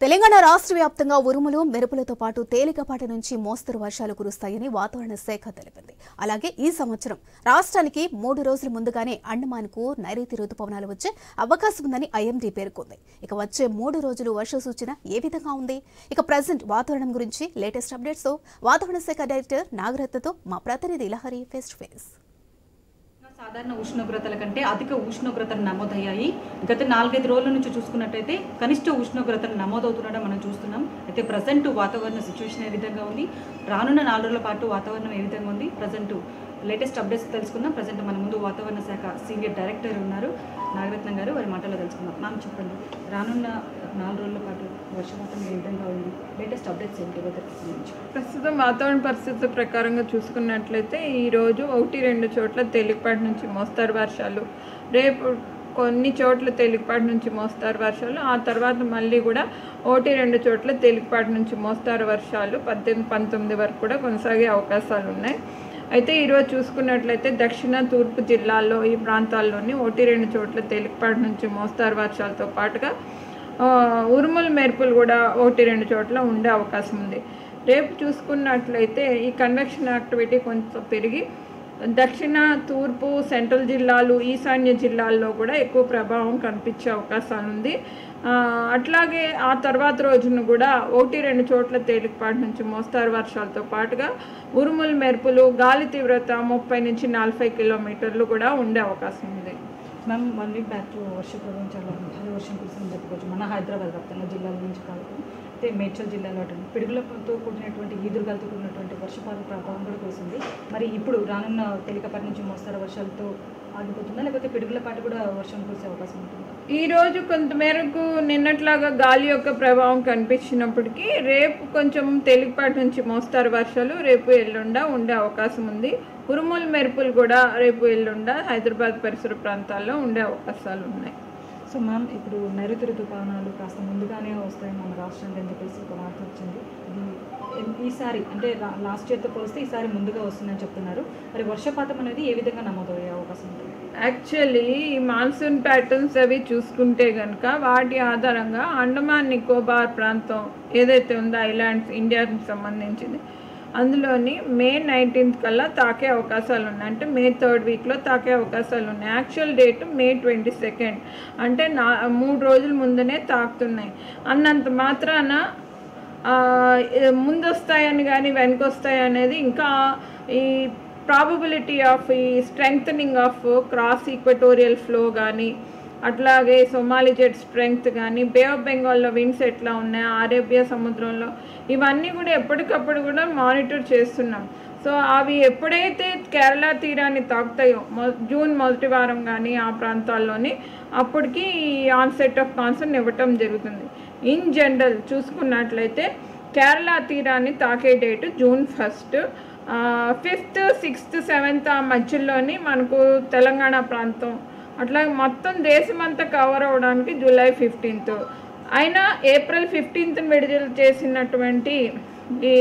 తెలంగాణ రాష్ట్ర వ్యాప్తంగా ఉరుములు మెరుపులతో పాటు తేలికపాటి నుంచి మోస్తరు వర్షాలు కురుస్తాయని వాతావరణ శాఖ తెలిపింది. అలాగే ఈ సంవత్సరం రాష్ట్రానికి 3 రోజుల ముందుగానే అండమాన్కు నైరుతి రుతుపవనాలు వచ్చే అవకాశం ఉందని ఐఎండీ పేర్కొంది. ఇక వచ్చే 3 రోజులు వర్ష సూచన ఏ విధంగా ఉంది? ఇక ప్రెజెంట్ వాతావరణం గురించి లేటెస్ట్ అప్డేట్స్ తో వాతావరణ శాఖ డైరెక్టర్ నాగరత్నతో మా ప్రతినిధి లహరి ఫేస్ టు ఫేస్. సాధారణ ఉష్ణోగ్రతల కంటే అధిక ఉష్ణోగ్రతలు నమోదయ్యాయి. గత 4-5 రోజుల నుంచి చూసుకున్నట్టయితే కనిష్ట ఉష్ణోగ్రతలు నమోదవుతుండడం మనం చూస్తున్నాం. అయితే ప్రజెంట్ వాతావరణ సిచ్యువేషన్ ఏ విధంగా ఉంది, రానున్న 4 రోజుల పాటు వాతావరణం ఏ విధంగా ఉంది, ప్రజెంట్ లేటెస్ట్ అప్డేట్స్ తెలుసుకుందాం. ప్రజెంట్ మన ముందు వాతావరణ శాఖ సీనియర్ డైరెక్టర్ ఉన్నారు, నాగరత్నం గారు. వారి మాటల్లో తెలుసుకుందాం. మ్యామ్ చెప్పండి, రానున్న 4 రోజుల పాటు వర్షపాతం ఏ విధంగా ఉంది, లేటెస్ట్ అప్డేట్స్ ఏంటి వెదర్కి సంబంధించి? ప్రస్తుతం వాతావరణ పరిస్థితుల ప్రకారంగా చూసుకున్నట్లయితే ఈరోజు 1-2 చోట్ల తేలికపాటి నుంచి మోస్తారు వర్షాలు, రేపు కొన్ని చోట్ల తేలికపాటి నుంచి మోస్తారు వర్షాలు, ఆ తర్వాత మళ్ళీ కూడా 1-2 చోట్ల తేలికపాటి నుంచి మోస్తారు వర్షాలు 18-19 వరకు కూడా కొనసాగే అవకాశాలు ఉన్నాయి. అయితే ఈరోజు చూసుకున్నట్లయితే దక్షిణ తూర్పు జిల్లాల్లో ఈ ప్రాంతాల్లోని 1-2 చోట్ల తేలికపాటి నుంచి మోస్తారు వర్షాలతో పాటుగా ఉరుములు మెరుపులు కూడా 1-2 చోట్ల ఉండే అవకాశం ఉంది. రేపు చూసుకున్నట్లయితే ఈ కన్వెక్షన్ యాక్టివిటీ కొంచెం పెరిగి దక్షిణ తూర్పు సెంట్రల్ జిల్లాలు ఈశాన్య జిల్లాల్లో కూడా ఎక్కువ ప్రభావం కనిపించే అవకాశాలు ఉంది. అట్లాగే ఆ తర్వాత రోజున కూడా 1-2 చోట్ల తేలికపాటి నుంచి మోస్తారు వర్షాలతో పాటుగా ఉరుములు మెరుపులు గాలి తీవ్రత 30 నుంచి 40 కిలోమీటర్లు కూడా ఉండే అవకాశం ఉంది. మ్యామ్ 1 వీక్ బ్యాక్ వర్ష ప్రభావం చాలా భారీ వర్షం కురిసిందని చెప్పుకోవచ్చు. మన హైదరాబాద్ వ్యాప్తంగా జిల్లాల నుంచి కాదు, అయితే మేడ్చల్ జిల్లాలో అటు పిడుగులతో కూడినటువంటి ఈదురుగాలతో కూడినటువంటి వర్షపాత ప్రభావం కూడా కురిసింది. మరి ఇప్పుడు రానున్న తేలికపాటి నుంచి మోస్తారు వర్షాలతో ఆగిపోతుందా, లేకపోతే పిడుగులపాటి కూడా వర్షం కురిసే అవకాశం ఉంటుందా? ఈరోజు కొంతమేరకు నిన్నట్లాగా గాలి యొక్క ప్రభావం కనిపించినప్పటికీ రేపు కొంచెం తేలికపాటి నుంచి మోస్తారు వర్షాలు రేపు ఎల్లుండ ఉండే అవకాశం ఉంది. ఉరుములు మెరుపులు కూడా రేపు ఎల్లుండ హైదరాబాద్ పరిసర ప్రాంతాల్లో ఉండే అవకాశాలు ఉన్నాయి. సో మ్యామ్, ఇప్పుడు నైరుతి ఋతుపవనాలు కాస్త ముందుగానే వస్తాయి మన రాష్ట్రానికి అని చెప్పేసి ఒక వార్త వచ్చింది. ఇది ఈసారి అంటే లాస్ట్ ఇయర్తో పోలిస్తే ఈసారి ముందుగా వస్తుందని చెప్తున్నారు. మరి వర్షపాతం అనేది ఏ విధంగా నమోదయ్యే అవకాశం ఉంటుంది? యాక్చువల్లీ ఈ మాన్సూన్ ప్యాటర్న్స్ అవి చూసుకుంటే కనుక వాటి ఆధారంగా అండమాన్ నికోబార్ ప్రాంతం ఏదైతే ఉందో ఐలాండ్స్ ఇండియాకి సంబంధించింది, అందులోని మే 19th కల్లా తాకే అవకాశాలు ఉన్నాయి. అంటే మే 3rd వీక్లో తాకే అవకాశాలు ఉన్నాయి. యాక్చువల్ డేట్ మే 22nd, అంటే 3 రోజుల ముందునే తాకుతున్నాయి. అన్నంత మాత్రాన ముందు వస్తాయని కానీ వెనకొస్తాయి అనేది ఇంకా ఈ ప్రాబబిలిటీ ఆఫ్ ఈ strengthening of cross equatorial flow కానీ, అట్లాగే సొమాలి జెట్ స్ట్రెంగ్త్ కానీ, బే ఆఫ్ బెంగాల్లో విండ్స్ ఎట్లా ఉన్నాయి, అరేబియా సముద్రంలో, ఇవన్నీ కూడా ఎప్పటికప్పుడు కూడా మానిటర్ చేస్తున్నాం. సో అవి ఎప్పుడైతే కేరళ తీరాన్ని తాకుతాయో జూన్ మొదటి వారం కానీ ఆ ప్రాంతాల్లోని అప్పటికి ఈ ఆన్సెట్ ఆఫ్ మాన్సూన్ ఇవ్వటం జరుగుతుంది. ఇన్ జనరల్ చూసుకున్నట్లయితే కేరళ తీరాన్ని తాకే date June 1st, 5th, 6th, 7th ఆ మధ్యలోని మనకు తెలంగాణ ప్రాంతం, అట్లాగే మొత్తం దేశమంతా కవర్ అవ్వడానికి July 15th. అయినా April 15th విడుదల చేసినటువంటి ఈ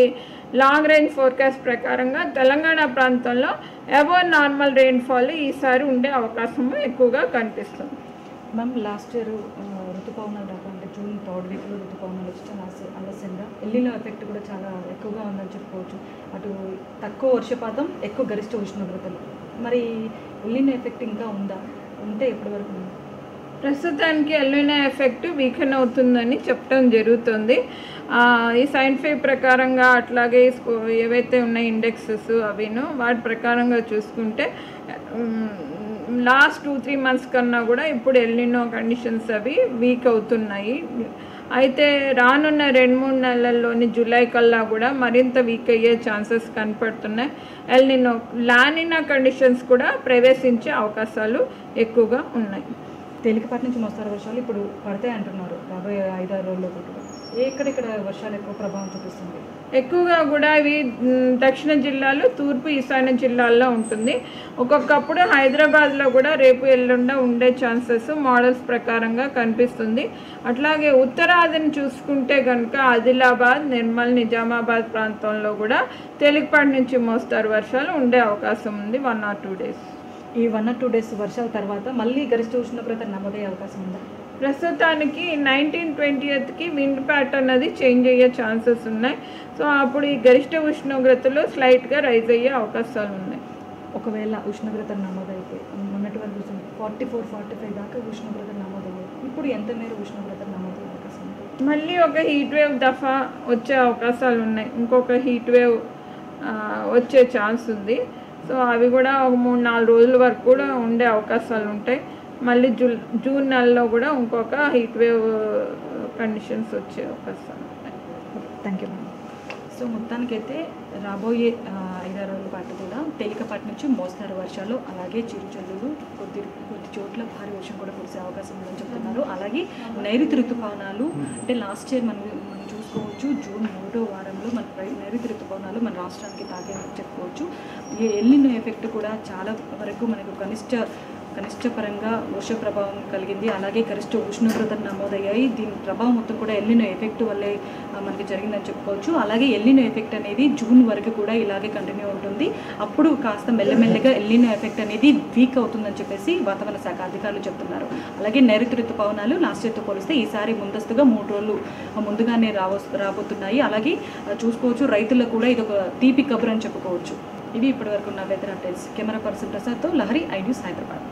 లాంగ్ రేంజ్ ఫోర్కాస్ట్ ప్రకారంగా తెలంగాణ ప్రాంతంలో అబోవ్ నార్మల్ రెయిన్ఫాల్ ఈసారి ఉండే అవకాశం ఎక్కువగా కనిపిస్తుంది. మ్యామ్, లాస్ట్ ఇయర్ ఋతుపవనాలు రాక అంటే June 3rd వీక్లో ఋతుపవనాలు వచ్చి చాలా ఆలస్యంగా ఎల్లినో ఎఫెక్ట్ కూడా చాలా ఎక్కువగా ఉందని చెప్పుకోవచ్చు. అటు తక్కువ వర్షపాతం, ఎక్కువ గరిష్ట ఉష్ణోగ్రతలు. మరి ఎల్లినో ఎఫెక్ట్ ఇంకా ఉందా? ఉంటే ఎప్పటి వరకు ఉంది? ప్రస్తుతానికి ఎల్నినో ఎఫెక్ట్ వీకెన్ అవుతుందని చెప్పడం జరుగుతుంది. ఈ సైంటిఫిక్ ప్రకారంగా అట్లాగే ఏవైతే ఉన్నాయి ఇండెక్సెస్ అవిను వాటి ప్రకారంగా చూసుకుంటే లాస్ట్ 2-3 months కన్నా కూడా ఇప్పుడు ఎల్నినో కండిషన్స్ అవి వీక్ అవుతున్నాయి. అయితే రానున్న 2-3 నెలల్లోని జూలై కల్లా కూడా మరింత వీక్ అయ్యే ఛాన్సెస్ కనపడుతున్నాయి. ఎల్నినో లానినా కండిషన్స్ కూడా ప్రవేశించే అవకాశాలు ఎక్కువగా ఉన్నాయి. తేలికపాటి నుంచి మోస్తారు వర్షాలు ఇప్పుడు పడతాయి అంటున్నారు రాబోయే 5-6 రోజుల్లో కూడా. ఎక్కడెక్కడ వర్షాలు ఎక్కువ ప్రభావం చూపిస్తుంది? ఎక్కువగా కూడా ఇవి దక్షిణ జిల్లాలు, తూర్పు ఈశాన్య జిల్లాల్లో ఉంటుంది. ఒక్కొక్కప్పుడు హైదరాబాద్లో కూడా రేపు ఎల్లుండ ఉండే ఛాన్సెస్ మోడల్స్ ప్రకారంగా కనిపిస్తుంది. అట్లాగే ఉత్తరాదిని చూసుకుంటే కనుక ఆదిలాబాద్, నిర్మల్, నిజామాబాద్ ప్రాంతంలో కూడా తేలికపాటి నుంచి మోస్తారు వర్షాలు ఉండే అవకాశం ఉంది 1 or 2 days. ఈ 1 or 2 days వర్షాల తర్వాత మళ్ళీ గరిష్ట ఉష్ణోగ్రత నమోదయ్యే అవకాశం ఉందా? ప్రస్తుతానికి 19-20కి విండ్ ప్యాటర్న్ అది చేంజ్ అయ్యే ఛాన్సెస్ ఉన్నాయి. సో అప్పుడు ఈ గరిష్ట ఉష్ణోగ్రతలు స్లైట్గా రైజ్ అయ్యే అవకాశాలు ఉన్నాయి. ఒకవేళ ఉష్ణోగ్రత నమోదైపోయి మొన్నటి వరకు 44-45 దాకా ఉష్ణోగ్రత నమోదయ్యాయి. ఇప్పుడు ఎంత మేర ఉష్ణోగ్రత నమోదయ్యే అవకాశం ఉంది? మళ్ళీ ఒక హీట్ వేవ్ దఫా వచ్చే అవకాశాలు ఉన్నాయి. ఇంకొక హీట్ వేవ్ వచ్చే ఛాన్స్ ఉంది. సో అవి కూడా ఒక 3-4 రోజుల వరకు కూడా ఉండే అవకాశాలు ఉంటాయి. మళ్ళీ జూన్ నెలలో కూడా ఇంకొక హీట్ వేవ్ కండిషన్స్ వచ్చే అవకాశాలు ఉన్నాయి. Thank you madam. సో మొత్తానికైతే రాబోయే 5-6 రోజుల పాటు కూడా తేలికపాటి నుంచి మోస్తారు వర్షాలు, అలాగే చిరుజల్లులు, కొద్ది చోట్ల భారీ వర్షం కూడా కురిసే అవకాశం ఉందని చెప్తున్నారు. అలాగే నైరుతి ఋతుపవనాలు అంటే లాస్ట్ ఇయర్ మనం చూసుకోవచ్చు జూన్ 3వ వారంలో మన నైరుతి ఋతుపవనాలు మన రాష్ట్రానికి తాకేందుకు చెప్పుకోవచ్చు. ఈ ఎల్నినో ఎఫెక్ట్ కూడా చాలా వరకు మనకు కనిష్ట పరంగా వర్ష ప్రభావం కలిగింది. అలాగే గరిష్ట ఉష్ణోగ్రతలు నమోదయ్యాయి. దీని ప్రభావం మొత్తం కూడా ఎల్నినో ఎఫెక్ట్ వల్లే మనకి జరిగిందని చెప్పుకోవచ్చు. అలాగే ఎల్నినో ఎఫెక్ట్ అనేది జూన్ వరకు కూడా ఇలాగే కంటిన్యూ ఉంటుంది. అప్పుడు కాస్త మెల్లమెల్లగా ఎల్నినో ఎఫెక్ట్ అనేది వీక్ అవుతుందని చెప్పేసి వాతావరణ శాఖ అధికారులు చెప్తున్నారు. అలాగే నైరుతి ఋతుపవనాలు లాస్ట్ ఇయర్తో పోలిస్తే ఈసారి ముందస్తుగా 3 రోజులు ముందుగానే రాబోతున్నాయి. అలాగే చూసుకోవచ్చు రైతులకు కూడా ఇది ఒక తీపి కబురు అని చెప్పుకోవచ్చు. ఇవి ఇప్పటివరకు ఉన్న వెదర్ అప్డేట్స్. కెమెరా పర్సన్ ప్రసాద్తో లహరి, ఐ న్యూస్, హైదరాబాద్.